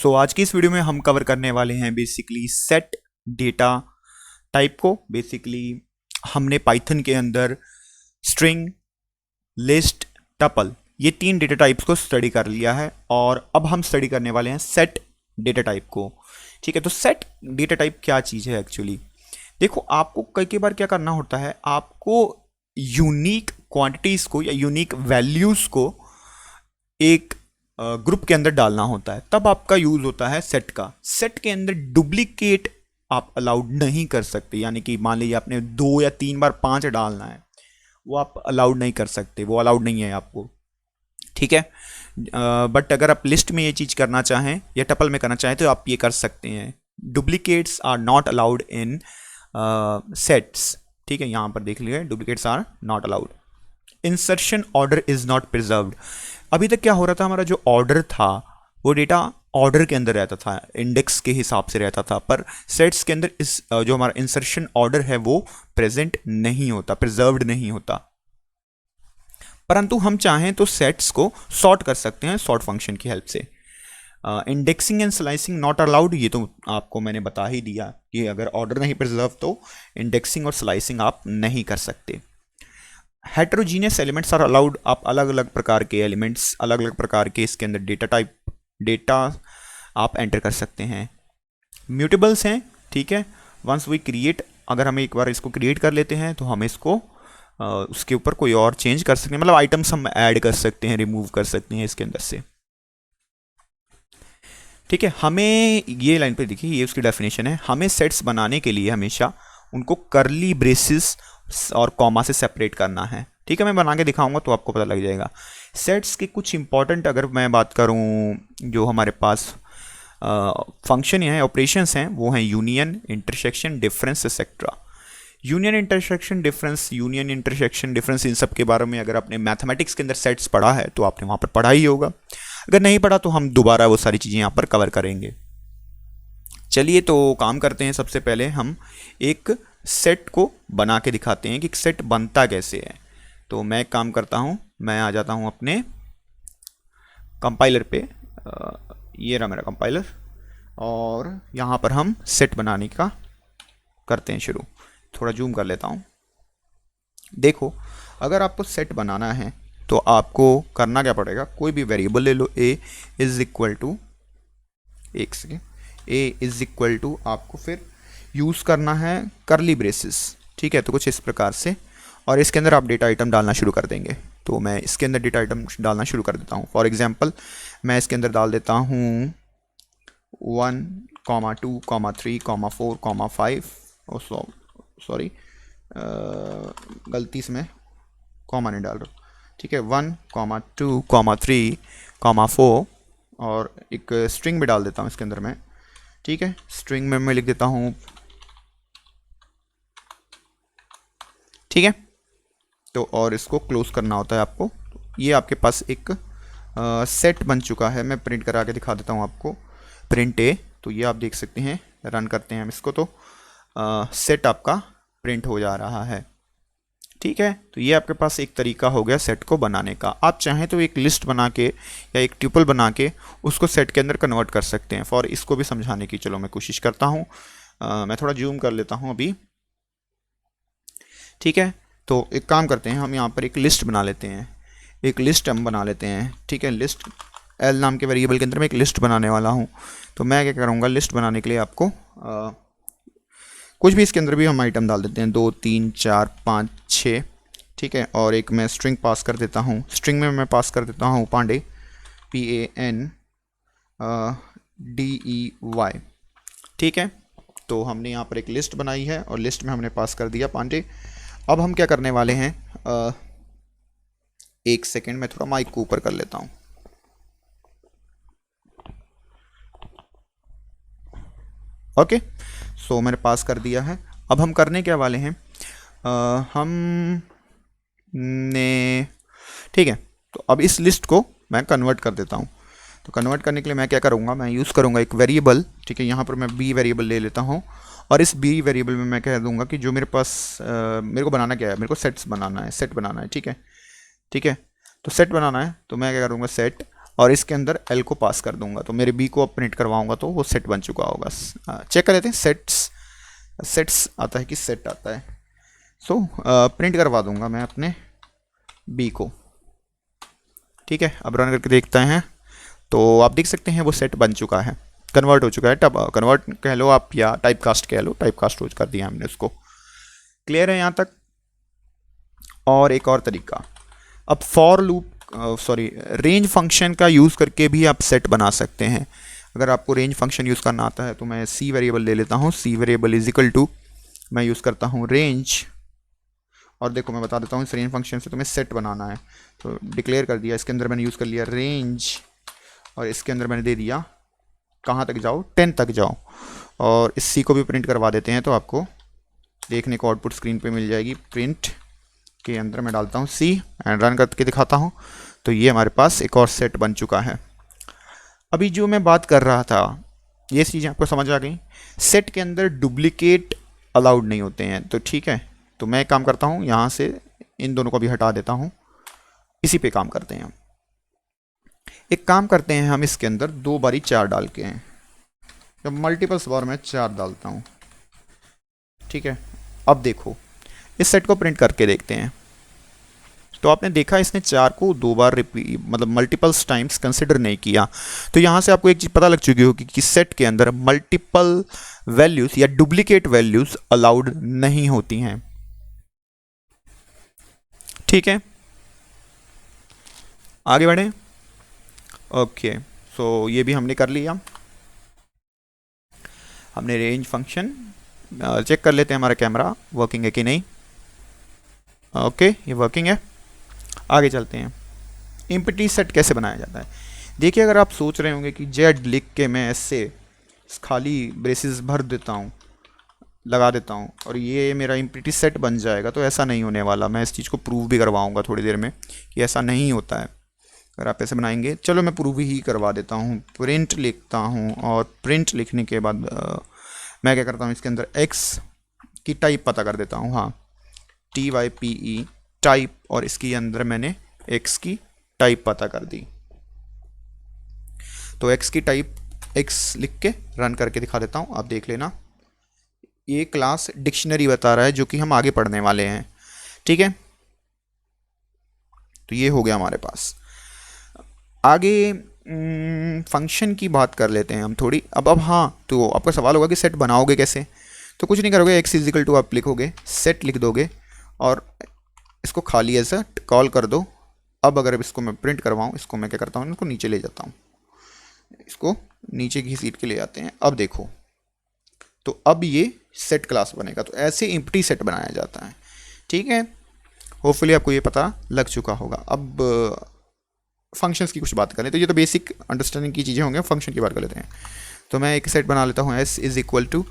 सो आज की इस वीडियो में हम कवर करने वाले हैं बेसिकली सेट डेटा टाइप को। बेसिकली हमने पाइथन के अंदर स्ट्रिंग, लिस्ट, टपल ये 3 डेटा टाइप्स को स्टडी कर लिया है और अब हम स्टडी करने वाले हैं सेट डेटा टाइप को। ठीक है, तो सेट डेटा टाइप क्या चीज़ है एक्चुअली। देखो, आपको कई बार क्या करना होता है, आपको यूनिक क्वांटिटीज़ को या यूनिक वैल्यूज़ को एक ग्रुप के अंदर डालना होता है, तब आपका यूज होता है सेट का। सेट के अंदर डुप्लीकेट आप अलाउड नहीं कर सकते, यानी कि मान लीजिए आपने 2 या 3 बार 5 डालना है, वो आप अलाउड नहीं कर सकते, वो अलाउड नहीं है आपको। ठीक है, बट अगर आप लिस्ट में ये चीज़ करना चाहें या टपल में करना चाहें तो आप ये कर सकते हैं। Duplicates are not allowed in sets. ठीक है, यहाँ पर देख लीजिए, duplicates are not allowed. Insertion order is not preserved. अभी तक क्या हो रहा था, हमारा जो ऑर्डर था वो डेटा ऑर्डर के अंदर रहता था, इंडेक्स के हिसाब से रहता था, पर सेट्स के अंदर इस जो हमारा इंसर्शन ऑर्डर है वो प्रेजेंट नहीं होता, प्रिजर्व्ड नहीं होता। परंतु हम चाहें तो सेट्स को सॉर्ट कर सकते हैं सॉर्ट फंक्शन की हेल्प से। Indexing and slicing not allowed, ये तो आपको मैंने बता ही दिया कि अगर ऑर्डर नहीं प्रिजर्व तो इंडेक्सिंग और स्लाइसिंग आप नहीं कर सकते। हेटेरोजीनियस एलिमेंट्स आर अलाउड, आप अलग अलग प्रकार के एलिमेंट्स, अलग अलग प्रकार के इसके अंदर डेटा आप एंटर कर सकते हैं। म्यूटेबल्स हैं, ठीक है, वंस वी क्रिएट, अगर हम एक बार इसको क्रिएट कर लेते हैं तो हम इसको उसके ऊपर कोई और चेंज कर सकते हैं, मतलब आइटम्स हम ऐड कर सकते हैं, रिमूव कर सकते हैं इसके अंदर से। ठीक है, हमें ये लाइन पे देखिए, ये उसकी डेफिनेशन है। हमें सेट्स बनाने के लिए हमेशा उनको करली ब्रेसेस और कॉमा से सेपरेट करना है। ठीक है, मैं बना के दिखाऊंगा तो आपको पता लग जाएगा। सेट्स के कुछ इंपॉर्टेंट, अगर मैं बात करूं, जो हमारे पास फंक्शन हैं, ऑपरेशंस हैं, वो हैं union, intersection, difference, etcetera. Union, intersection, difference, union, intersection, difference, इन सब के बारे में अगर आपने मैथमेटिक्स के अंदर सेट्स पढ़ा है तो आपने वहाँ पर पढ़ा ही होगा। अगर नहीं पढ़ा तो हम दोबारा वो सारी चीज़ें यहाँ पर कवर करेंगे। चलिए तो काम करते हैं। सबसे पहले हम एक सेट को बना के दिखाते हैं कि सेट बनता कैसे है। तो मैं एक काम करता हूँ, मैं आ जाता हूँ अपने कंपाइलर पे, ये रहा मेरा कंपाइलर, और यहाँ पर हम सेट बनाने का करते हैं शुरू। थोड़ा जूम कर लेता हूँ। देखो, अगर आपको सेट बनाना है तो आपको करना क्या पड़ेगा, कोई भी वेरिएबल ले लो, a इज इक्वल टू, एक second, a is equal to, आपको फिर यूज़ करना है करली ब्रेसेस। ठीक है, तो कुछ इस प्रकार से, और इसके अंदर आप डेटा आइटम डालना शुरू कर देंगे। तो मैं इसके अंदर डेटा आइटम डालना शुरू कर देता हूँ। फॉर एग्जांपल मैं इसके अंदर डाल देता हूँ 1, 2, 3, 4, 5, सॉरी गलती से मैं कॉमा नहीं डाल रहा। ठीक है, 1, 2, 3, 4, और एक स्ट्रिंग भी डाल देता हूँ इसके अंदर मैं। ठीक है, स्ट्रिंग में मैं लिख देता हूँ, ठीक है, तो और इसको क्लोज करना होता है आपको। ये आपके पास एक सेट बन चुका है। मैं प्रिंट करा के दिखा देता हूँ आपको, प्रिंट ए, तो ये आप देख सकते हैं। रन करते हैं हम इसको, तो सेट आपका प्रिंट हो जा रहा है। ठीक है, तो ये आपके पास एक तरीका हो गया सेट को बनाने का। आप चाहें तो एक लिस्ट बना के या एक ट्यूपल बना के उसको सेट के अंदर कन्वर्ट कर सकते हैं। फॉर इसको भी समझाने की चलो मैं कोशिश करता हूँ। मैं थोड़ा जूम कर लेता हूँ अभी। ठीक है, तो एक काम करते हैं, हम यहाँ पर एक लिस्ट बना लेते हैं, एक लिस्ट हम बना लेते हैं। ठीक है, लिस्ट एल नाम के वेरिएबल के अंदर मैं एक लिस्ट बनाने वाला हूँ। तो मैं क्या करूँगा, लिस्ट बनाने के लिए आपको कुछ भी इसके अंदर भी हम आइटम डाल देते हैं, 2, 3, 4, 5, 6। ठीक है, और एक मैं स्ट्रिंग पास कर देता हूँ। स्ट्रिंग में मैं पास कर देता हूँ पांडे, PANDEY। ठीक है, तो हमने यहाँ पर एक लिस्ट बनाई है और लिस्ट में हमने पास कर दिया पांडे। अब हम क्या करने वाले हैं, एक सेकेंड, मैं थोड़ा माइक को ऊपर कर लेता हूँ। ओके, सो मैंने पास कर दिया है। अब हम करने क्या वाले हैं, हमने, ठीक है, तो अब इस लिस्ट को मैं कन्वर्ट कर देता हूँ। तो कन्वर्ट करने के लिए मैं क्या करूँगा, मैं यूज़ करूँगा एक वेरिएबल। ठीक है, यहाँ पर मैं b वेरिएबल ले लेता हूँ और इस b वेरिएबल में मैं कह दूँगा कि जो मेरे पास मेरे को बनाना क्या है, मेरे को सेट्स बनाना है, सेट बनाना है। ठीक है, ठीक है, तो सेट बनाना है, तो मैं क्या करूँगा, सेट, और इसके अंदर एल को पास कर दूंगा, तो मेरे बी को अब प्रिंट करवाऊंगा तो वो सेट बन चुका होगा। चेक कर लेते हैं, सेट्स आता है कि सेट आता है। सो प्रिंट करवा दूंगा मैं अपने बी को। ठीक है, अब रन करके देखते हैं तो आप देख सकते हैं वो सेट बन चुका है, कन्वर्ट हो चुका है। टब कन्वर्ट कह लो आप या टाइप कास्ट कह लो, टाइप कास्ट कर दिया हमने उसको। क्लियर है यहाँ तक? और एक और तरीका, अब फॉर लूप रेंज फंक्शन का यूज़ करके भी आप सेट बना सकते हैं। अगर आपको रेंज फंक्शन यूज़ करना आता है तो मैं सी वेरिएबल ले लेता हूँ। C variable is equal to, मैं यूज़ करता हूँ रेंज, और देखो मैं बता देता हूँ इस रेंज फंक्शन से तुम्हें सेट बनाना है तो डिक्लेयर कर दिया, इसके अंदर मैंने यूज़ कर लिया रेंज, और इसके अंदर मैंने दे दिया कहाँ तक जाओ, 10 तक जाओ। और इस सी को भी प्रिंट करवा देते हैं तो आपको देखने को आउटपुट स्क्रीन पे मिल जाएगी। प्रिंट के अंदर मैं डालता हूँ सी एंड रन करके दिखाता हूँ, तो ये हमारे पास एक और सेट बन चुका है। अभी जो मैं बात कर रहा था ये चीज़ें आपको समझ आ गई। सेट के अंदर डुप्लीकेट अलाउड नहीं होते हैं, तो ठीक है, तो मैं काम करता हूँ यहाँ से इन दोनों को भी हटा देता हूँ, इसी पे काम करते हैं। एक काम करते हैं हम इसके अंदर 2 बारी 4 डाल के हैं, जब मल्टीपल्स बार मैं 4 डालता हूँ। ठीक है, अब देखो इस सेट को प्रिंट करके देखते हैं, तो आपने देखा इसने 4 को 2 बार रिपीट मतलब मल्टीपल्स टाइम्स कंसिडर नहीं किया। तो यहाँ से आपको एक चीज़ पता लग चुकी होगी कि सेट के अंदर मल्टीपल वैल्यूज़ या डुप्लीकेट वैल्यूज़ अलाउड नहीं होती हैं। ठीक है, आगे बढ़ें। ओके, सो ये भी हमने कर लिया। हमने रेंज फंक्शन चेक कर लेते हैं हमारा कैमरा वर्किंग है कि नहीं। ओके, ये वर्किंग है। आगे चलते हैं, एम्प्टी सेट कैसे बनाया जाता है। देखिए, अगर आप सोच रहे होंगे कि जेड लिख के मैं ऐसे खाली ब्रेसेस भर देता हूँ, लगा देता हूँ और ये मेरा एम्प्टी सेट बन जाएगा, तो ऐसा नहीं होने वाला। मैं इस चीज़ को प्रूव भी करवाऊँगा थोड़ी देर में कि ऐसा नहीं होता है अगर आप ऐसे बनाएंगे। चलो मैं प्रूव ही करवा देता हूँ। प्रिंट लिखता हूँ और प्रिंट लिखने के बाद मैं क्या करता हूँ, इसके अंदर एक्स की टाइप पता कर देता हूँ। हाँ, TYPE टाइप, और इसके अंदर मैंने x की टाइप पता कर दी। तो x की टाइप x लिख के रन करके दिखा देता हूँ, आप देख लेना। ये क्लास डिक्शनरी बता रहा है जो कि हम आगे पढ़ने वाले हैं। ठीक है, तो ये हो गया हमारे पास। आगे फंक्शन की बात कर लेते हैं हम थोड़ी। अब हाँ, तो आपका सवाल होगा कि सेट बनाओगे कैसे। तो कुछ नहीं करोगे, x इजिकल टू आप लिखोगे, सेट लिख दोगे और इसको खाली ऐसा कॉल कर दो। अब अगर इसको मैं प्रिंट करवाऊँ, इसको मैं क्या करता हूँ, इनको नीचे ले जाता हूँ, इसको नीचे की सीट के ले जाते हैं। अब देखो, तो अब ये सेट क्लास बनेगा। तो ऐसे एम्प्टी सेट बनाया जाता है। ठीक है, होपफुली आपको ये पता लग चुका होगा। अब फंक्शंस की कुछ बात करें तो ये तो बेसिक अंडरस्टैंडिंग की चीज़ें होंगी, फंक्शन की बात कर लेते हैं। तो मैं एक सेट बना लेता हूँ s इज इक्वल टू,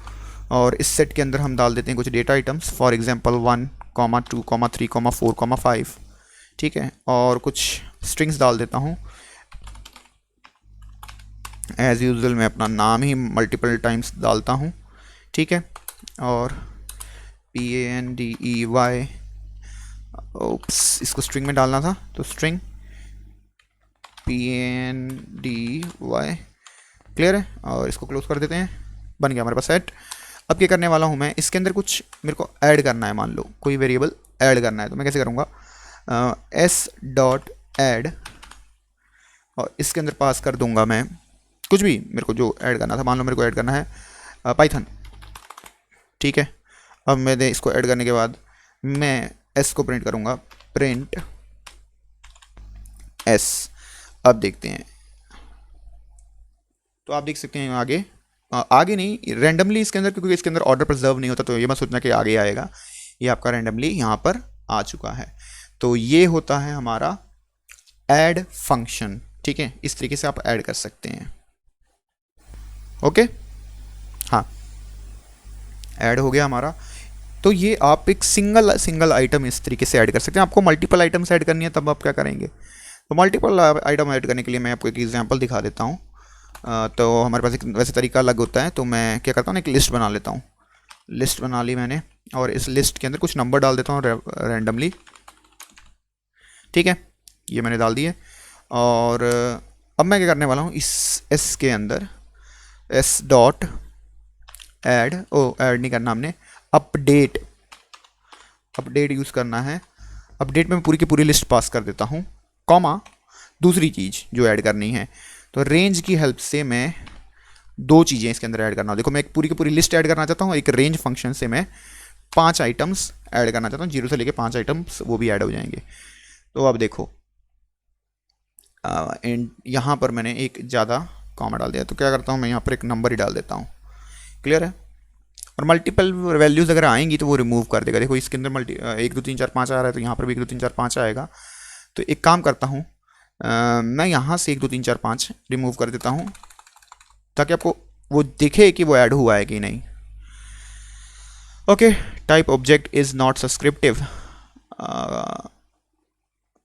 और इस सेट के अंदर हम डाल देते हैं कुछ डेटा आइटम्स, फॉर एग्जांपल 1, 2, 3, 4, 5। ठीक है, और कुछ स्ट्रिंग्स डाल देता हूँ। एज़ यूजुअल मैं अपना नाम ही मल्टीपल टाइम्स डालता हूँ। ठीक है, और PANDEY, ओप्स, इसको स्ट्रिंग में डालना था तो स्ट्रिंग PANDEY, क्लियर है। और इसको क्लोज कर देते हैं, बन गया हमारे पास सेट। अब क्या करने वाला हूँ मैं, इसके अंदर कुछ मेरे को ऐड करना है। मान लो कोई वेरिएबल ऐड करना है, तो मैं कैसे करूँगा, s.add, और इसके अंदर पास कर दूंगा मैं कुछ भी मेरे को जो ऐड करना था। मान लो मेरे को ऐड करना है पाइथन। ठीक है, अब मैंने इसको ऐड करने के बाद मैं s को प्रिंट करूँगा, प्रिंट s। अब देखते हैं, तो आप देख सकते हैं आगे आगे नहीं, रैंडमली इसके अंदर, क्योंकि इसके अंदर ऑर्डर प्रिजर्व नहीं होता, तो ये मत सोचना कि आगे आएगा। ये आपका रैंडमली यहाँ पर आ चुका है। तो ये होता है हमारा ऐड फंक्शन। ठीक है, इस तरीके से आप ऐड कर सकते हैं। ओके, हाँ, ऐड हो गया हमारा। तो ये आप एक सिंगल आइटम इस तरीके से ऐड कर सकते हैं। आपको मल्टीपल आइटम्स ऐड करनी है, तब आप क्या करेंगे, तो मल्टीपल आइटम ऐड करने के लिए मैं आपको एक एग्जांपल दिखा देता हूँ। तो हमारे पास एक वैसे तरीका अलग होता है। तो मैं क्या करता हूँ, एक लिस्ट बना लेता हूँ। लिस्ट बना ली मैंने, और इस लिस्ट के अंदर कुछ नंबर डाल देता हूँ रैंडमली। ठीक है, ये मैंने डाल दिए। और अब मैं क्या करने वाला हूँ, इस एस के अंदर एस डॉट ऐड, ऐड नहीं करना हमने, अपडेट यूज़ करना है। अपडेट में पूरी की पूरी लिस्ट पास कर देता हूँ, कॉमा दूसरी चीज़ जो ऐड करनी है, तो रेंज की हेल्प से मैं दो चीज़ें इसके अंदर ऐड करना हूँ। देखो मैं एक पूरी की पूरी लिस्ट ऐड करना चाहता हूँ, एक रेंज फंक्शन से मैं 5 आइटम्स ऐड करना चाहता हूँ, 0 से लेके 5 आइटम्स वो भी ऐड हो जाएंगे। तो अब देखो यहाँ पर मैंने एक ज़्यादा कॉमा डाल दिया, तो क्या करता हूँ मैं यहाँ पर एक नंबर ही डाल देता हूँ। क्लियर है? और मल्टीपल वैल्यूज़ अगर आएंगी तो वो रिमूव कर देगा। देखो इसके अंदर 1 2 3 4 5 आ रहा है, तो यहाँ पर भी 1 2 3 4 5 आएगा। तो एक काम करता हूँ, मैं यहाँ से 1 2 3 4 5 रिमूव कर देता हूँ, ताकि आपको वो दिखे कि वो ऐड हुआ है कि नहीं। Okay, type object is not subscriptable.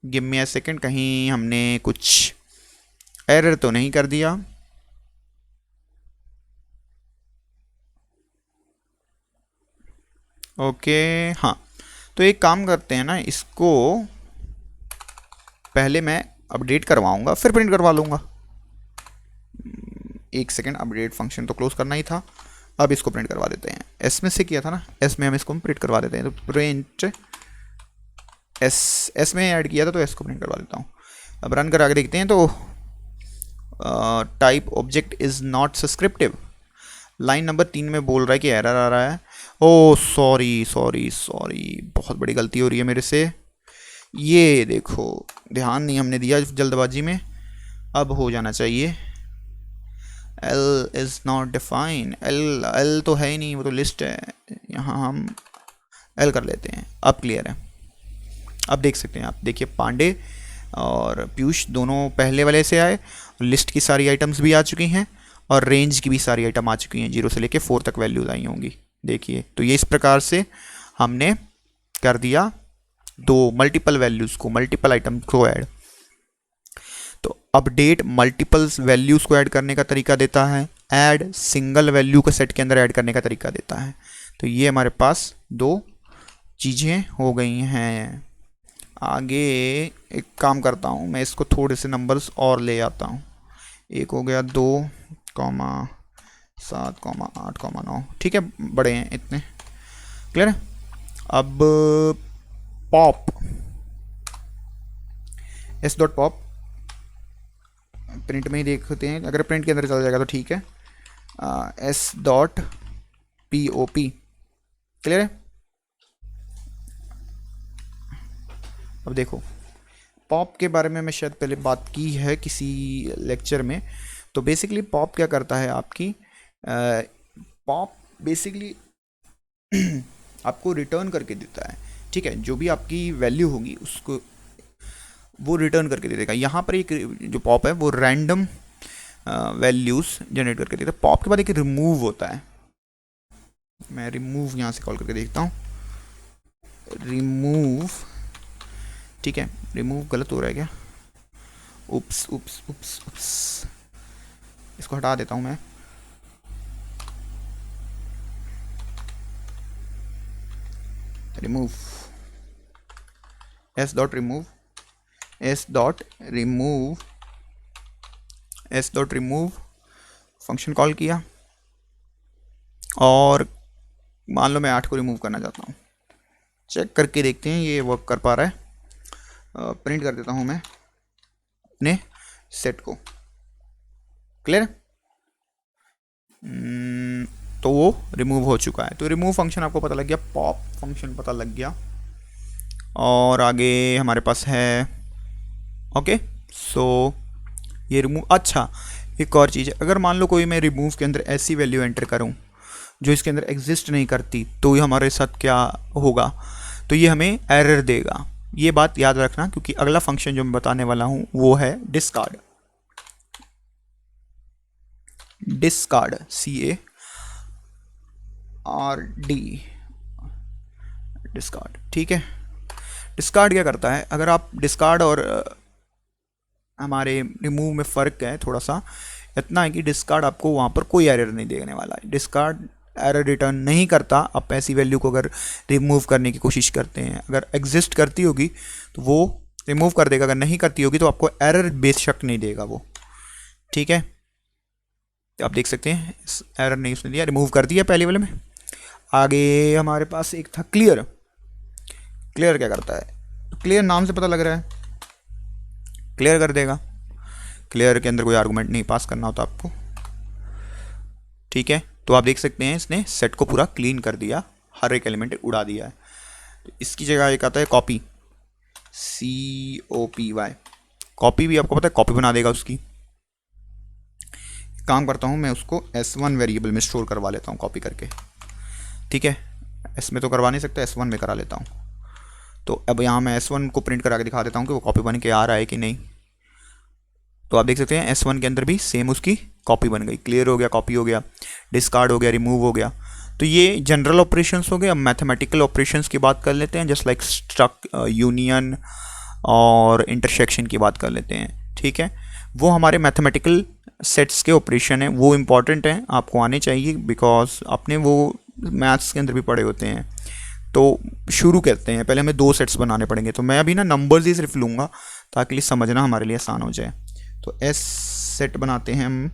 Give me a second, कहीं हमने कुछ एरर तो नहीं कर दिया। ओके हाँ, तो एक काम करते हैं ना, इसको पहले मैं अपडेट करवाऊंगा फिर प्रिंट करवा लूँगा। एक सेकेंड, अपडेट फंक्शन तो क्लोज करना ही था, अब इसको प्रिंट करवा देते हैं। एस में से किया था ना, एस में हम इसको प्रिंट करवा देते हैं, तो प्रिंट एस में ऐड किया था, तो एस को प्रिंट करवा देता हूँ। अब रन कर आगे देखते हैं, तो type object is not subscriptable. Line number 3 में बोल रहा है कि एरर आ रहा है। ओ सॉरी, बहुत बड़ी गलती हो रही है मेरे से। ये देखो ध्यान नहीं हमने दिया जल्दबाजी में, अब हो जाना चाहिए। L is not define, L तो है ही नहीं, वो तो लिस्ट है। यहाँ हम एल कर लेते हैं। अब क्लियर है, अब देख सकते हैं आप, देखिए पांडे और पीयूष दोनों पहले वाले से आए, लिस्ट की सारी आइटम्स भी आ चुकी हैं और रेंज की भी सारी आइटम आ चुकी हैं, 0 से लेके 4 तक वैल्यूज आई होंगी। देखिए, तो ये इस प्रकार से हमने कर दिया दो मल्टीपल वैल्यूज़ को, मल्टीपल आइटम को ऐड। तो अपडेट मल्टीपल्स वैल्यूज़ को ऐड करने का तरीका देता है, ऐड सिंगल वैल्यू को सेट के अंदर ऐड करने का तरीका देता है। तो ये हमारे पास दो चीज़ें हो गई हैं। आगे एक काम करता हूँ, मैं इसको थोड़े से नंबर्स और ले आता हूँ। एक हो गया 2, 7, 8, 9, ठीक है, बड़े हैं इतने। क्लियर है? अब pop, S dot pop print में ही देखते हैं, अगर प्रिंट के अंदर चल जाएगा तो ठीक है। S dot P O P, clear है? अब देखो, पॉप के बारे में मैं शायद पहले बात की है किसी लेक्चर में। तो बेसिकली पॉप क्या करता है आपकी, पॉप बेसिकली आपको रिटर्न करके देता है, ठीक है, जो भी आपकी वैल्यू होगी उसको वो रिटर्न करके दे देगा। यहाँ पर एक जो पॉप है वो रैंडम वैल्यूज़ जनरेट करके देता है। पॉप के बाद एक रिमूव होता है, मैं रिमूव यहाँ से कॉल करके देखता हूँ। रिमूव, ठीक है, रिमूव गलत हो रहा है क्या? उप्स, इसको हटा देता हूँ मैं। Remove, S dot remove function call किया, और मान लो मैं 8 को रिमूव करना चाहता हूँ। चेक करके देखते हैं ये वर्क कर पा रहा है। प्रिंट कर देता हूँ मैं अपने सेट को। क्लियर? तो वो रिमूव हो चुका है। तो रिमूव फंक्शन आपको पता लग गया, पॉप फंक्शन पता लग गया, और आगे हमारे पास है ओके। सो ये रिमूव, अच्छा एक और चीज़ है, अगर मान लो कोई मैं रिमूव के अंदर ऐसी वैल्यू एंटर करूं जो इसके अंदर एग्जिस्ट नहीं करती, तो ये हमारे साथ क्या होगा? तो ये हमें एरर देगा। ये बात याद रखना, क्योंकि अगला फंक्शन जो मैं बताने वाला हूं वो है डिस्कार्ड। डिस्कार्ड, CARD, डिस्कार्ड, ठीक है। डिस्कार्ड क्या करता है, अगर आप डिस्कार्ड और हमारे रिमूव में फ़र्क है थोड़ा सा, इतना है कि डिस्कार्ड आपको वहाँ पर कोई एरर नहीं देने वाला है। डिस्कार्ड एरर रिटर्न नहीं करता। आप ऐसी वैल्यू को अगर रिमूव करने की कोशिश करते हैं, अगर एग्जिस्ट करती होगी तो वो रिमूव कर देगा, अगर नहीं करती होगी तो आपको एरर बेशक नहीं देगा वो। ठीक है, तो आप देख सकते हैं एरर नहीं उसने दिया, रिमूव कर दिया पहले वाले में। आगे हमारे पास एक था क्लियर। क्लियर क्या करता है, तो क्लियर नाम से पता लग रहा है क्लियर कर देगा। क्लियर के अंदर कोई आर्गुमेंट नहीं पास करना होता आपको, ठीक है। तो आप देख सकते हैं इसने सेट को पूरा क्लीन कर दिया, हर एक एलिमेंट उड़ा दिया है। तो इसकी जगह एक आता है कॉपी, COPY। कॉपी भी आपको पता है कॉपी बना देगा उसकी। काम करता हूँ मैं उसको S1 वेरिएबल में स्टोर करवा लेता हूँ कॉपी करके, ठीक है। S में तो करवा नहीं सकता, S1 में करा लेता हूँ। तो अब यहाँ मैं S1 को प्रिंट करा के दिखा देता हूँ कि वो कॉपी बन के आ रहा है कि नहीं। तो आप देख सकते हैं S1 के अंदर भी सेम उसकी कॉपी बन गई। क्लियर हो गया, कॉपी हो गया, डिस्कार्ड हो गया, रिमूव हो गया। तो ये जनरल ऑपरेशंस हो गए। अब मैथमेटिकल ऑपरेशंस की बात कर लेते हैं, जस्ट लाइक स्ट्रक, यूनियन और इंटरसेक्शन की बात कर लेते हैं, ठीक है। वो हमारे मैथमेटिकल सेट्स के ऑपरेशन हैं, वो इम्पॉर्टेंट हैं, आपको आने चाहिए, बिकॉज अपने वो मैथ्स के अंदर भी पढ़े होते हैं। तो शुरू करते हैं, पहले हमें 2 सेट्स बनाने पड़ेंगे। तो मैं अभी ना नंबर्स ही सिर्फ लूँगा ताकि समझना हमारे लिए आसान हो जाए। तो S सेट बनाते हैं हम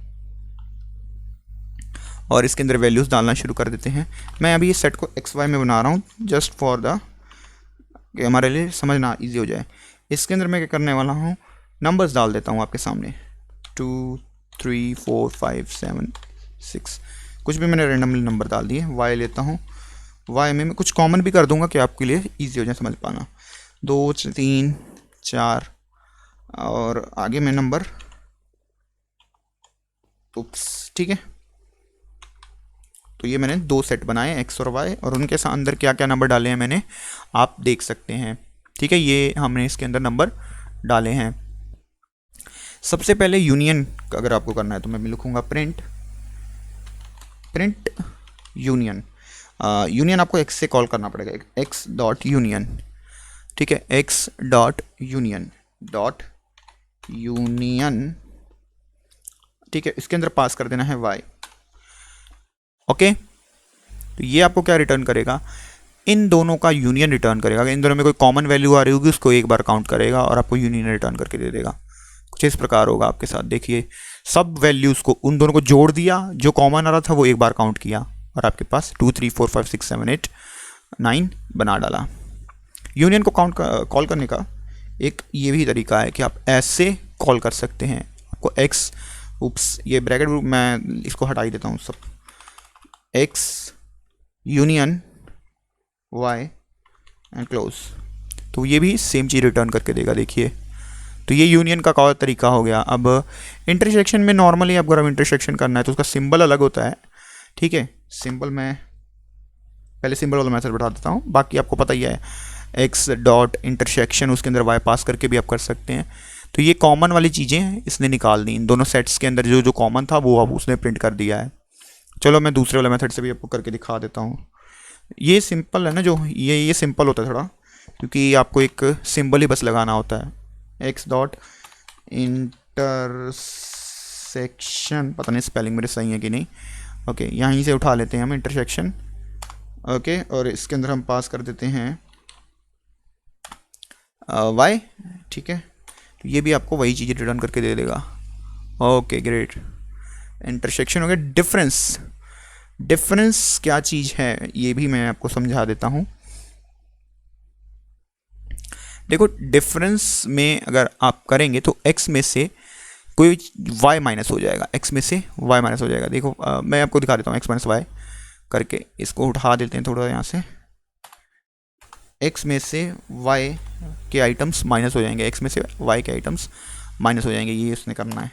और इसके अंदर वैल्यूज़ डालना शुरू कर देते हैं। मैं अभी इस सेट को XY में बना रहा हूँ जस्ट फॉर द कि हमारे लिए समझना ईजी हो जाए। इसके अंदर मैं क्या करने वाला हूँ, नंबर्स डाल देता हूँ आपके सामने, 2 3 4 5 7 6, कुछ भी मैंने रेंडमली नंबर डाल दिए। Y लेता हूँ, Y में मैं कुछ कॉमन भी कर दूंगा कि आपके लिए ईजी हो जाए समझ पाना। 2 3 4 और आगे में नंबर, उप्स, ठीक है। तो ये मैंने 2 सेट बनाए X और Y, और उनके साथ अंदर क्या क्या नंबर डाले हैं मैंने आप देख सकते हैं, ठीक है। ये हमने इसके अंदर नंबर डाले हैं। सबसे पहले यूनियन अगर आपको करना है तो मैं लिखूंगा प्रिंट यूनियन। यूनियन आपको X से कॉल करना पड़ेगा, X डॉट यूनियन, ठीक है। X डॉट यूनियन ठीक है। इसके अंदर पास कर देना है Y, ओके। तो ये आपको क्या रिटर्न करेगा, इन दोनों का यूनियन रिटर्न करेगा। अगर इन दोनों में कोई कॉमन वैल्यू आ रही होगी उसको एक बार काउंट करेगा और आपको यूनियन रिटर्न करके दे देगा। कुछ इस प्रकार होगा आपके साथ, देखिए सब वैल्यूज़ को उन दोनों को जोड़ दिया, जो कॉमन आ रहा था वो एक बार काउंट किया और आपके पास 2 3 4 5 6 7 8 9 बना डाला। यूनियन को कॉल करने का एक ये भी तरीका है कि आप ऐसे कॉल कर सकते हैं। आपको X, उप्स, ये ब्रैकेट मैं इसको हटा ही देता हूँ सब, X union Y and close. तो ये भी सेम चीज़ रिटर्न करके देगा, देखिए। तो ये यूनियन का और तरीका हो गया। अब इंटरसेक्शन में नॉर्मली अगर हम इंटरसेक्शन करना है तो उसका सिंबल अलग होता है, ठीक है। सिंबल मैं पहले सिंबल वाला मेथड बता देता हूँ, बाकी आपको पता ही है। X डॉट इंटरसेक्शन, उसके अंदर Y पास करके भी आप कर सकते हैं। तो ये कॉमन वाली चीज़ें इसने निकाल दी, इन दोनों सेट्स के अंदर जो जो कॉमन था वो अब उसने प्रिंट कर दिया है। चलो मैं दूसरे वाले मेथड से भी आपको करके दिखा देता हूँ। ये सिंपल है ना, जो ये सिंपल होता है थोड़ा, क्योंकि आपको एक सिंबल ही बस लगाना होता है। X डॉट इंटरसेक्शन, पता नहीं स्पेलिंग मेरे सही है कि नहीं, ओके। यहीं से उठा लेते हैं हम इंटरसेक्शन, ओके। और इसके अंदर हम पास कर देते हैं Y, ठीक है। तो ये भी आपको वही चीज़ रिटर्न करके दे देगा, ओके ग्रेट। इंटरसेक्शन हो गया। डिफरेंस क्या चीज़ है ये भी मैं आपको समझा देता हूँ। देखो डिफरेंस में अगर आप करेंगे तो X में से कोई Y माइनस हो जाएगा, X में से Y माइनस हो जाएगा। देखो मैं आपको दिखा देता हूँ, X माइनस Y करके इसको उठा देते हैं थोड़ा यहाँ से। X में से Y के आइटम्स माइनस हो जाएंगे, X में से Y के आइटम्स माइनस हो जाएंगे, ये उसने करना है।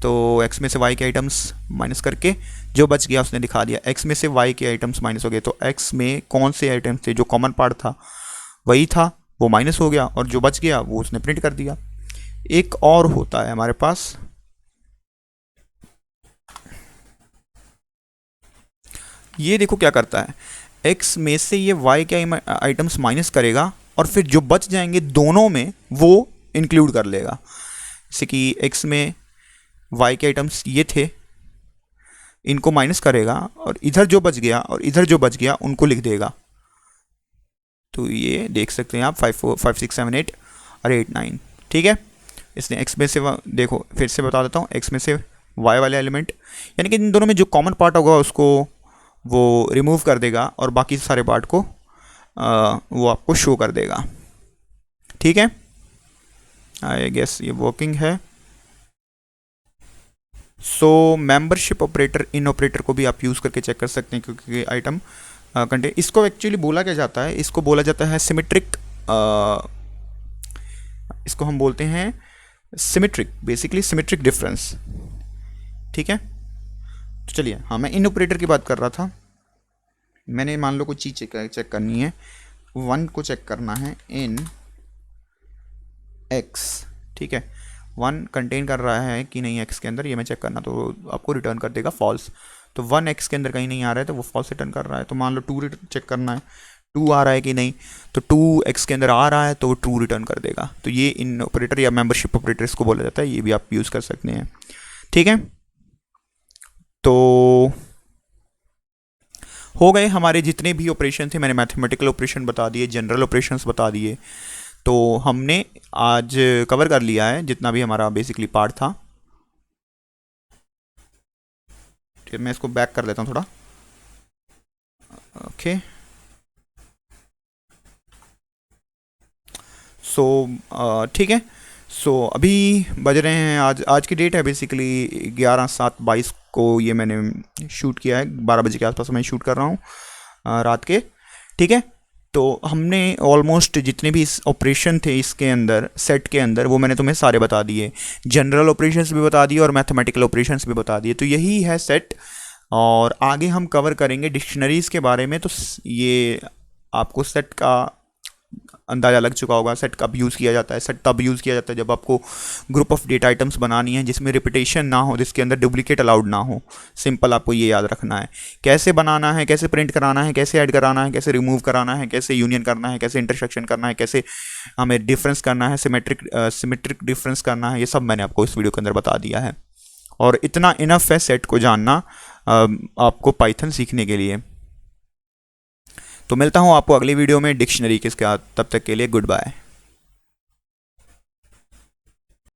तो X में से Y के आइटम्स माइनस करके जो बच गया उसने दिखा दिया। X में से Y के आइटम्स माइनस हो गए, तो X में कौन से आइटम्स थे, जो कॉमन पार्ट था वही था, वो माइनस हो गया, और जो बच गया वो उसने प्रिंट कर दिया। एक और होता है हमारे पास, ये देखो क्या करता है, X में से ये Y के आइटम्स माइनस करेगा और फिर जो बच जाएंगे दोनों में वो इंक्लूड कर लेगा। जैसे कि X में Y के आइटम्स ये थे, इनको माइनस करेगा और इधर जो बच गया और इधर जो बच गया उनको लिख देगा। तो ये देख सकते हैं आप 5 4 5 6 7 8 और 8 9, ठीक है। इसने एक्स में से देखो फिर से बता देता हूँ, एक्स में से वाई वाले एलिमेंट, यानी कि इन दोनों में जो कॉमन पार्ट होगा उसको वो रिमूव कर देगा और बाकी सारे पार्ट को वो आपको शो कर देगा। ठीक है, आई गेस ये वर्किंग है। सो मेंबरशिप ऑपरेटर, इन ऑपरेटर को भी आप यूज़ करके चेक कर सकते हैं, क्योंकि आइटम कंटेन, इसको एक्चुअली बोला क्या जाता है, इसको बोला जाता है सिमेट्रिक, इसको हम बोलते हैं सिमेट्रिक, बेसिकली सिमेट्रिक डिफरेंस। ठीक है, तो चलिए, हाँ मैं इन ऑपरेटर की बात कर रहा था। मैंने मान लो कोई चीज़ चेक करनी है, 1 को चेक करना है इन x। ठीक है, 1 कंटेन कर रहा है कि नहीं x के अंदर, ये मैं चेक करना, तो आपको रिटर्न कर देगा फॉल्स। तो 1 x के अंदर कहीं नहीं आ रहा है तो वो फॉल्स रिटर्न कर रहा है। तो मान लो 2 चेक करना है, 2 आ रहा है कि नहीं, तो 2 x के अंदर आ रहा है तो वो ट्रू रिटर्न कर देगा। तो ये इन ऑपरेटर या मेंबरशिप ऑपरेटर इसको बोला जाता है, ये भी आप यूज़ कर सकते हैं। ठीक है, तो हो गए हमारे जितने भी ऑपरेशन थे, मैंने मैथमेटिकल ऑपरेशन बता दिए, जनरल ऑपरेशंस बता दिए। तो हमने आज कवर कर लिया है जितना भी हमारा बेसिकली पार्ट था। फिर मैं इसको बैक कर लेता हूँ थोड़ा। ओके, सो ठीक है। सो अभी बज रहे हैं, आज की डेट है बेसिकली 11/7/22 को ये मैंने शूट किया है, 12 बजे के आसपास मैं शूट कर रहा हूँ रात के। ठीक है, तो हमने ऑलमोस्ट जितने भी इस ऑपरेशन थे इसके अंदर, सेट के अंदर, वो मैंने तुम्हें सारे बता दिए। जनरल ऑपरेशंस भी बता दिए और मैथमेटिकल ऑपरेशंस भी बता दिए। तो यही है सेट, और आगे हम कवर करेंगे डिक्शनरीज़ के बारे में। तो ये आपको सेट का अंदाज़ा लग चुका होगा, सेट कब यूज़ किया जाता है। सेट तब यूज़ किया जाता है जब आपको ग्रुप ऑफ डेटा आइटम्स बनानी है जिसमें रिपीटेशन ना हो, जिसके अंदर डुप्लीकेट अलाउड ना हो। सिंपल आपको ये याद रखना है, कैसे बनाना है, कैसे प्रिंट कराना है, कैसे ऐड कराना है, कैसे रिमूव कराना है, कैसे यूनियन करना है, कैसे इंटरसेक्शन करना है, कैसे हमें डिफरेंस करना है, सिमेट्रिक डिफरेंस करना है। ये सब मैंने आपको इस वीडियो के अंदर बता दिया है, और इतना इनफ है सेट को जानना आपको पाइथन सीखने के लिए। तो मिलता हूँ आपको अगली वीडियो में डिक्शनरी के साथ, तब तक के लिए गुड बाय।